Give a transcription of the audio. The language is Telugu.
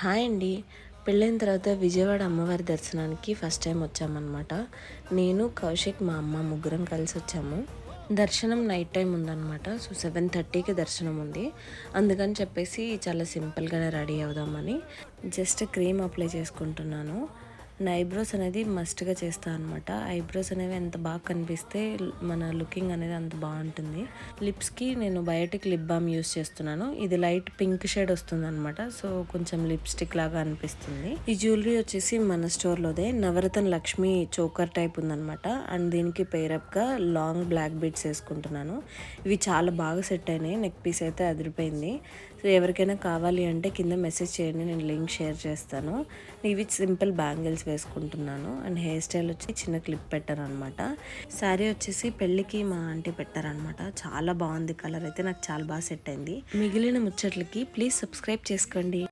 హాయ్ అండి. పెళ్ళైన తర్వాత విజయవాడ అమ్మవారి దర్శనానికి ఫస్ట్ టైం వచ్చామన్నమాట. నేను, కౌశిక్, మా అమ్మ ముగ్గురం కలిసి వచ్చాము. దర్శనం నైట్ టైం ఉందన్నమాట. సో 7:30కి దర్శనం ఉంది. అందుకని చెప్పేసి చాలా సింపుల్గానే రెడీ అవుదామని జస్ట్ క్రీమ్ అప్లై చేసుకుంటున్నాను. నా ఐబ్రోస్ అనేది మస్ట్గా చేస్తాను అనమాట. ఐబ్రోస్ అనేవి ఎంత బాగా కనిపిస్తే మన లుకింగ్ అనేది అంత బాగుంటుంది. లిప్స్కి నేను బయోటిక్ లిప్ బామ్ యూస్ చేస్తున్నాను. ఇది లైట్ పింక్ షేడ్ వస్తుంది అనమాట. సో కొంచెం లిప్స్టిక్ లాగా అనిపిస్తుంది. ఈ జ్యువెలరీ వచ్చేసి మన స్టోర్లోదే నవరత్న లక్ష్మి చోకర్ టైప్ ఉందనమాట. అండ్ దీనికి పేరప్గా లాంగ్ బ్లాక్ బీడ్స్ వేసుకుంటున్నాను. ఇవి చాలా బాగా సెట్ అయినాయి. నెక్ పీస్ అయితే అదిరిపోయింది. సో ఎవరికైనా కావాలి అంటే కింద మెసేజ్ చేయండి, నేను లింక్ షేర్ చేస్తాను. ఇవి సింపుల్ బ్యాంగిల్స్ వేసుకుంటున్నాను. అండ్ హెయిర్ స్టైల్ వచ్చి చిన్న క్లిప్ పెట్టారనమాట. శారీ వచ్చేసి పెళ్ళికి మా ఆంటీ పెట్టారనమాట. చాలా బాగుంది. కలర్ అయితే నాకు చాలా బాగా సెట్ అయింది. మిగిలిన ముచ్చట్లకి ప్లీజ్ సబ్స్క్రైబ్ చేసుకోండి.